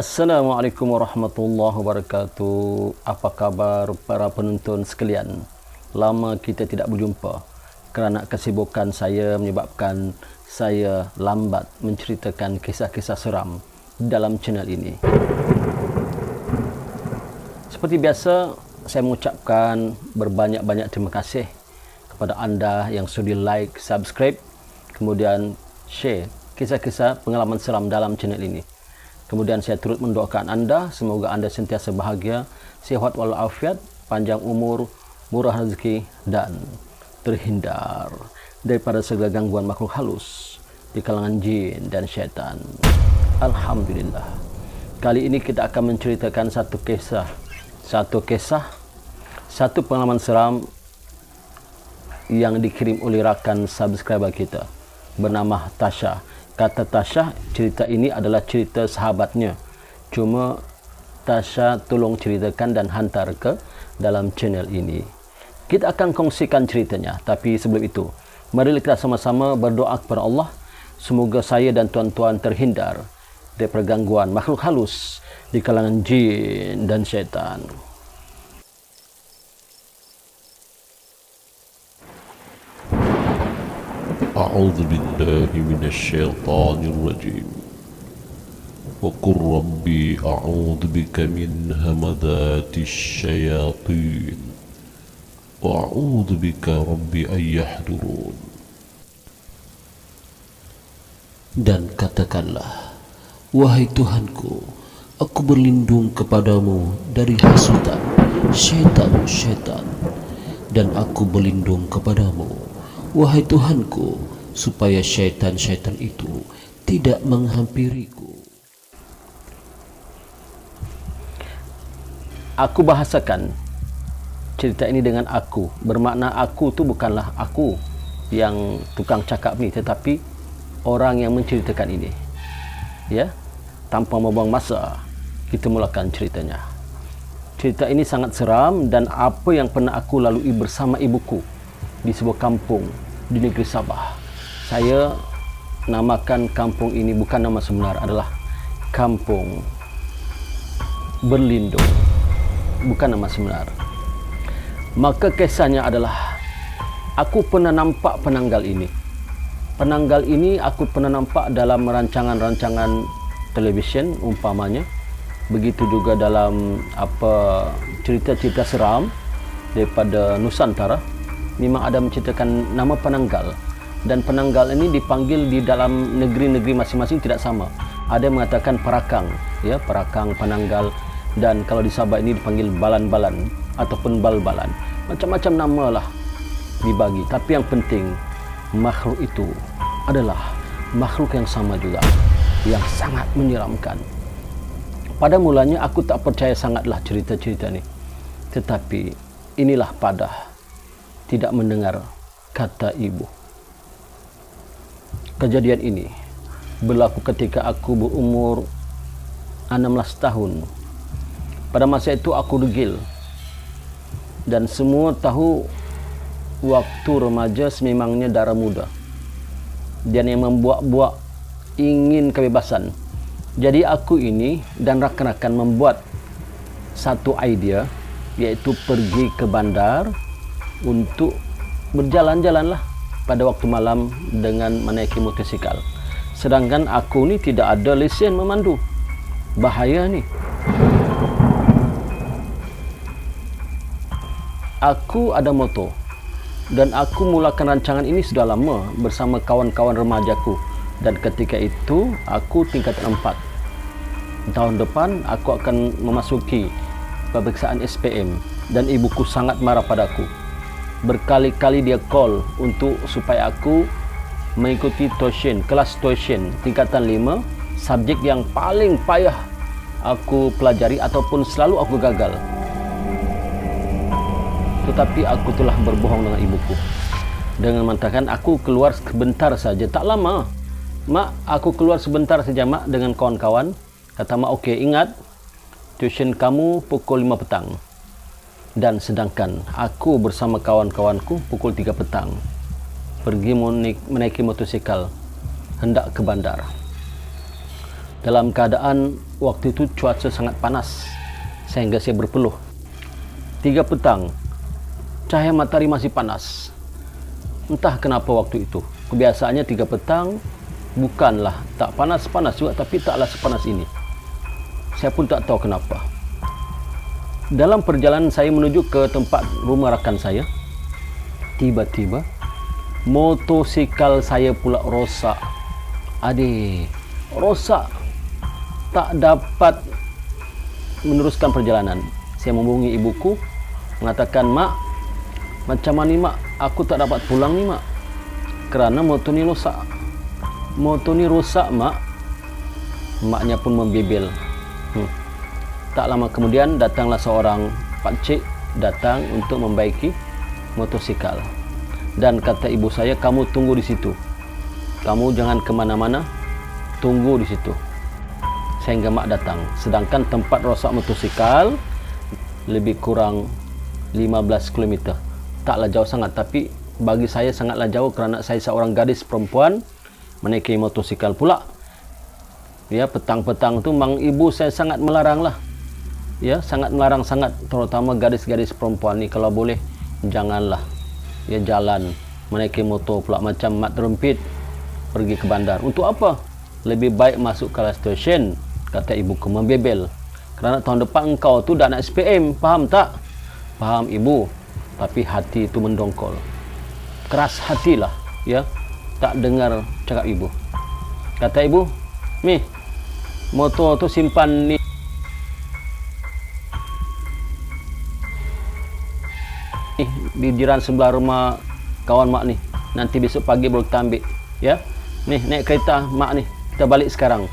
Assalamualaikum warahmatullahi wabarakatuh. Apa kabar para penonton sekalian? Lama kita tidak berjumpa kerana kesibukan saya menyebabkan saya lambat menceritakan kisah-kisah seram dalam channel ini. Seperti biasa, saya mengucapkan berbanyak-banyak terima kasih kepada anda yang sudi like, subscribe, kemudian share kisah-kisah pengalaman seram dalam channel ini. Kemudian saya turut mendoakan anda, semoga anda sentiasa bahagia, sihat walafiat, panjang umur, murah rezeki dan terhindar daripada segala gangguan makhluk halus di kalangan jin dan syaitan. Alhamdulillah. Kali ini kita akan menceritakan satu pengalaman seram yang dikirim oleh rakan subscriber kita bernama Tasha. Kata Tasha, cerita ini adalah cerita sahabatnya. Cuma Tasha tolong ceritakan dan hantar ke dalam channel ini. Kita akan kongsikan ceritanya. Tapi sebelum itu, mari kita sama-sama berdoa kepada Allah. Semoga saya dan tuan-tuan terhindar dari gangguan makhluk halus di kalangan jin dan syaitan. أعوذ بالله من الشيطان الرجيم وقل ربي أعوذ بك من همذات الشياطين وأعوذ بك ربي أن يحضرون. Dan katakanlah, wahai Tuhanku, aku berlindung kepadamu dari hasutan syaitan-syaitan, dan aku berlindung kepadamu, wahai Tuhanku, supaya syaitan-syaitan itu tidak menghampiriku. Aku bahasakan cerita ini dengan aku. Bermakna aku tu bukanlah aku yang tukang cakap ni, tetapi orang yang menceritakan ini. Ya, tanpa membuang masa, kita mulakan ceritanya. Cerita ini sangat seram dan apa yang pernah aku lalui bersama ibuku di sebuah kampung di negeri Sabah. Saya namakan kampung ini bukan nama sebenar, adalah Kampung Berlindung, bukan nama sebenar. Maka kisahnya adalah, aku pernah nampak penanggal ini. Penanggal ini aku pernah nampak dalam rancangan-rancangan televisyen umpamanya. Begitu juga dalam cerita-cerita seram daripada Nusantara. Memang ada menceritakan nama penanggal, dan penanggal ini dipanggil di dalam negeri-negeri masing-masing tidak sama. Ada yang mengatakan perakang, ya, perakang, penanggal, dan kalau di Sabah ini dipanggil balan-balan ataupun bal-balan. Macam-macam nama lah dibagi, tapi yang penting makhluk itu adalah makhluk yang sama juga, yang sangat menyeramkan. Pada mulanya aku tak percaya sangatlah cerita-cerita ni, tetapi inilah padah tidak mendengar kata ibu. Kejadian ini berlaku ketika aku berumur 16 tahun. Pada masa itu aku degil, dan semua tahu waktu remaja sememangnya darah muda dan yang membuak-buak ingin kebebasan. Jadi aku ini dan rakan-rakan membuat satu idea, iaitu pergi ke bandar untuk berjalan-jalanlah pada waktu malam dengan menaiki motosikal. Sedangkan aku ni tidak ada lesen memandu. Bahaya ni. Aku ada motor dan aku mulakan rancangan ini sudah lama bersama kawan-kawan remajaku, dan ketika itu aku tingkatan 4. Tahun depan aku akan memasuki peperiksaan SPM dan ibuku sangat marah padaku. Berkali-kali dia call untuk supaya aku mengikuti kelas tuition tingkatan 5, subjek yang paling payah aku pelajari ataupun selalu aku gagal. Tetapi aku telah berbohong dengan ibuku dengan mengatakan aku keluar sebentar saja. Tak lama, mak, aku keluar sebentar saja mak dengan kawan-kawan. Kata mak, okey, ingat tuition kamu pukul 5 petang. Dan sedangkan aku bersama kawan-kawanku pukul 3 petang pergi menaiki motosikal hendak ke bandar. dalam keadaan waktu itu cuaca sangat panas sehingga saya berpeluh. 3 petang, cahaya matahari masih panas. Entah kenapa waktu itu, kebiasaannya 3 petang bukanlah tak panas-panas juga, tapi taklah sepanas ini. Saya pun tak tahu kenapa. Dalam perjalanan saya menuju ke tempat rumah rakan saya, tiba-tiba motosikal saya pula rosak. Adik, rosak. Tak dapat meneruskan perjalanan. Saya menghubungi ibuku, mengatakan, "Mak, macam mana ni, Mak? Aku tak dapat pulang ni, Mak. Kerana motor ni rosak." "Motor ni rosak, Mak?" Maknya pun membebel. Tak lama kemudian datanglah seorang pakcik datang untuk membaiki motosikal. Dan kata ibu saya, "Kamu tunggu di situ. Kamu jangan ke mana-mana, tunggu di situ." Sehingga mak datang. Sedangkan tempat rosak motosikal lebih kurang 15 km. Taklah jauh sangat, tapi bagi saya sangatlah jauh kerana saya seorang gadis perempuan menaiki motosikal pula. Ya, petang-petang tu mang ibu saya sangat melaranglah. Ya, sangat melarang sangat, terutama gadis-gadis perempuan ni kalau boleh janganlah ya jalan menaiki motor pula macam mat rempit pergi ke bandar. Untuk apa? Lebih baik masuk ke stesen, kata ibuku membebel. Kerana tahun depan engkau tu dah nak SPM, faham tak? Faham ibu, tapi hati itu mendongkol. Keras hatilah, ya. Tak dengar cakap ibu. Kata ibu, "Mi, motor tu simpan ni di jiran sebelah rumah kawan mak ni. Nanti besok pagi baru kita ambil, ya. Nih, naik kereta mak ni. Kita balik sekarang,"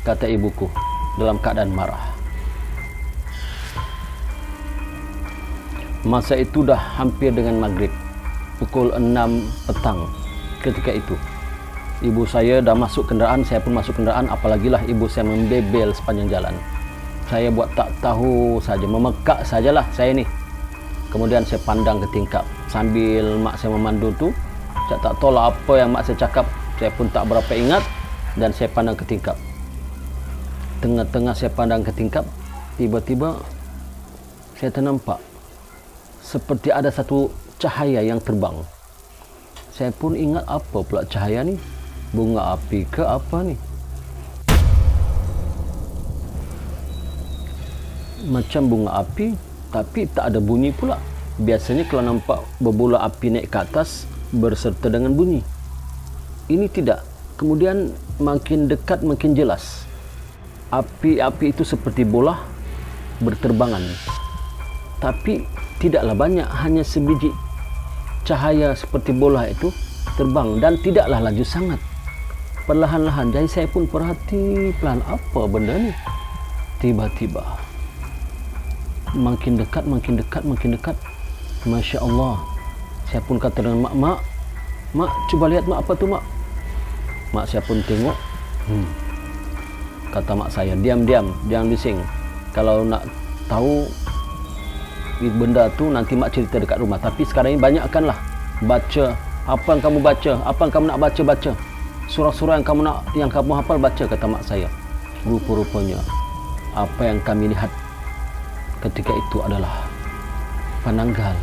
kata ibuku dalam keadaan marah. Masa itu dah hampir dengan maghrib, pukul 6 petang. Ketika itu ibu saya dah masuk kenderaan, saya pun masuk kenderaan. Apalagilah ibu saya membebel sepanjang jalan. Saya buat tak tahu saja, memekak sajalah saya ni. Kemudian saya pandang ke tingkap sambil mak saya memandu tu. Saya tak tahu lah apa yang mak saya cakap, saya pun tak berapa ingat. Dan saya pandang ke tingkap. Tengah-tengah saya pandang ke tingkap, tiba-tiba saya ternampak seperti ada satu cahaya yang terbang. Saya pun ingat, apa pula cahaya ni? Bunga api ke apa ni? Macam bunga api, tapi tak ada bunyi pula. Biasanya kalau nampak berbola api naik ke atas berserta dengan bunyi. Ini tidak. Kemudian makin dekat makin jelas. Api-api itu seperti bola berterbangan. Tapi tidaklah banyak, hanya sebiji cahaya seperti bola itu terbang dan tidaklah laju sangat. Perlahan-lahan, jadi saya pun perhati pelan, apa benda ni? Tiba-tiba makin dekat, makin dekat, makin dekat. Masya Allah. Saya pun kata dengan mak, "Mak, cuba lihat mak, apa tu mak?" Mak saya pun tengok. Kata mak saya, "Diam-diam, jangan bising. Kalau nak tahu benda tu nanti mak cerita dekat rumah. Tapi sekarang ini banyakkanlah baca apa yang kamu baca, apa yang kamu nak baca. Surah-surah yang kamu hafal baca," kata mak saya. Rupa-rupanya apa yang kami lihat ketika itu adalah penanggal.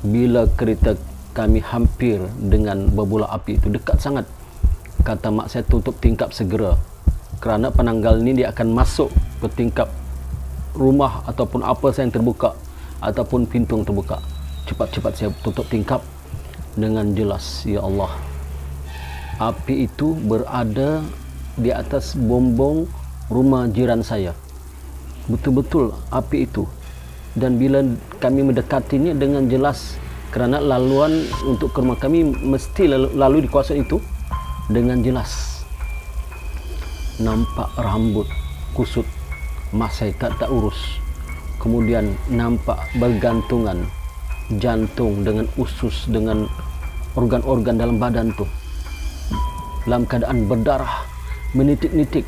Bila kereta kami hampir dengan berbola api itu, dekat sangat, kata mak saya, tutup tingkap segera. Kerana penanggal ni dia akan masuk ke tingkap rumah ataupun apa yang terbuka ataupun pintu yang terbuka. Cepat-cepat saya tutup tingkap dengan jelas. Ya Allah, api itu berada di atas bombong rumah jiran saya. Betul-betul api itu. Dan bila kami mendekatinya dengan jelas, kerana laluan untuk ke rumah kami mesti lalu di kawasan itu, dengan jelas nampak rambut kusut, mak saya tak urus. Kemudian nampak bergantungan jantung dengan usus, dengan organ-organ dalam badan tu dalam keadaan berdarah, menitik-nitik.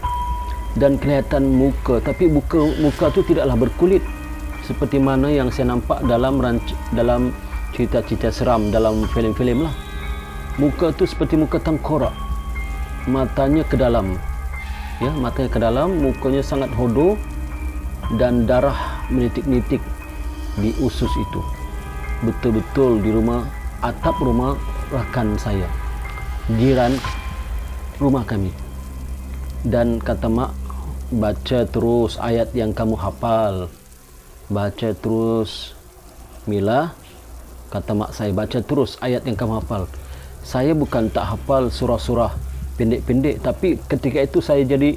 Dan kelihatan muka, tapi muka tu tidaklah berkulit seperti mana yang saya nampak dalam cerita-cerita seram dalam filem-filem lah. Muka tu seperti muka tengkorak, matanya ke dalam, ya, matanya ke dalam, mukanya sangat hodoh dan darah menitik-nitik di usus itu. Betul-betul di rumah, atap rumah rakan saya, jiran rumah kami. Dan kata mak, baca terus ayat yang kamu hafal, baca terus Mila. Kata mak saya, baca terus ayat yang kamu hafal. Saya bukan tak hafal surah-surah pendek-pendek, tapi ketika itu saya jadi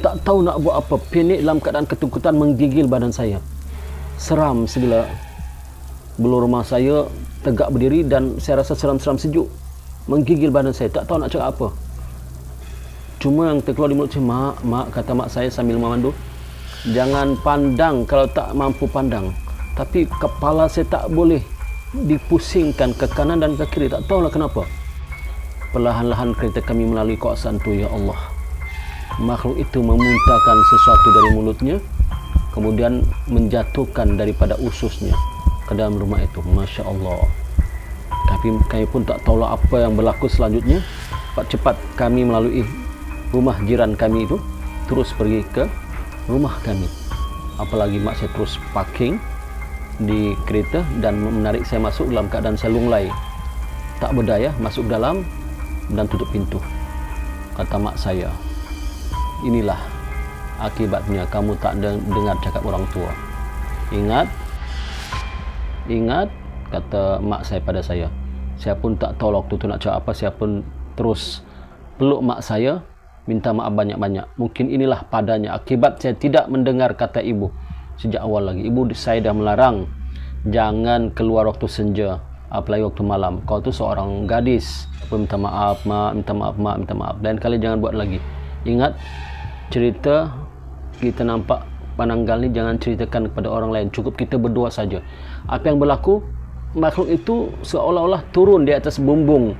tak tahu nak buat apa. Panik dalam keadaan ketakutan menggigil badan saya, seram segala. Bulu rumah saya tegak berdiri dan saya rasa seram-seram sejuk menggigil badan saya, tak tahu nak cakap apa. Cuma yang terkeluar di mulut saya, mak, kata mak saya sambil memandu, jangan pandang kalau tak mampu pandang. Tapi kepala saya tak boleh dipusingkan ke kanan dan ke kiri, tak tahulah kenapa. Perlahan-lahan kereta kami melalui kawasan itu, ya Allah. Makhluk itu memuntahkan sesuatu dari mulutnya, kemudian menjatuhkan daripada ususnya ke dalam rumah itu. Masya Allah. Kami pun tak tahulah apa yang berlaku selanjutnya. Cepat kami melalui rumah jiran kami itu, terus pergi ke rumah kami. Apalagi mak saya terus parking di kereta dan menarik saya masuk dalam keadaan saya lunglai. Tak berdaya, masuk dalam dan tutup pintu. Kata mak saya, inilah akibatnya kamu tak dengar cakap orang tua. Ingat, kata mak saya pada saya. Saya pun tak tahu waktu itu nak cakap apa. Saya pun terus peluk mak saya, minta maaf banyak-banyak. Mungkin inilah padanya akibat saya tidak mendengar kata ibu sejak awal lagi. Ibu saya dah melarang jangan keluar waktu senja, apalagi waktu malam. Kau tu seorang gadis, minta maaf mak, minta maaf mak, minta maaf. Lain kali jangan buat lagi. Ingat, cerita kita nampak penanggal ni jangan ceritakan kepada orang lain, cukup kita berdua saja. Apa yang berlaku, makhluk itu seolah-olah turun di atas bumbung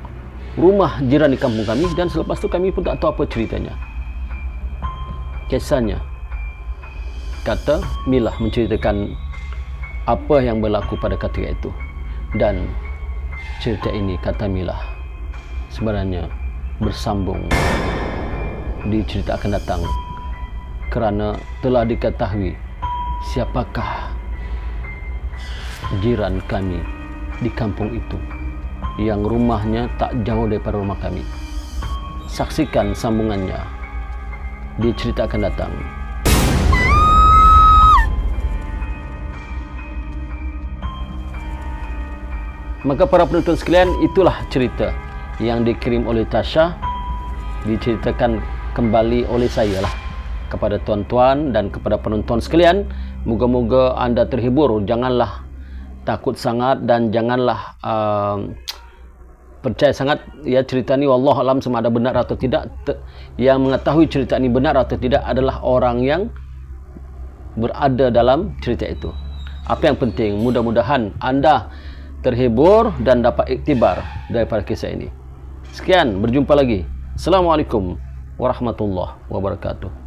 rumah jiran di kampung kami, dan selepas tu kami pun tak tahu apa ceritanya. Kisahnya, kata Milah menceritakan apa yang berlaku pada ketika itu. Dan cerita ini, kata Milah, sebenarnya bersambung di cerita akan datang, kerana telah diketahui siapakah jiran kami di kampung itu yang rumahnya tak jauh daripada rumah kami. Saksikan sambungannya di cerita akan datang. Maka para penonton sekalian, itulah cerita yang dikirim oleh Tasha, diceritakan kembali oleh saya lah kepada tuan-tuan dan kepada penonton sekalian. Moga-moga anda terhibur. Janganlah takut sangat dan janganlah percaya sangat ya cerita ni. Wallahualam sama ada benar atau tidak. Yang mengetahui cerita ini benar atau tidak adalah orang yang berada dalam cerita itu. Apa yang penting, mudah-mudahan anda terhibur dan dapat iktibar daripada kisah ini. Sekian, berjumpa lagi. Assalamualaikum warahmatullahi wabarakatuh.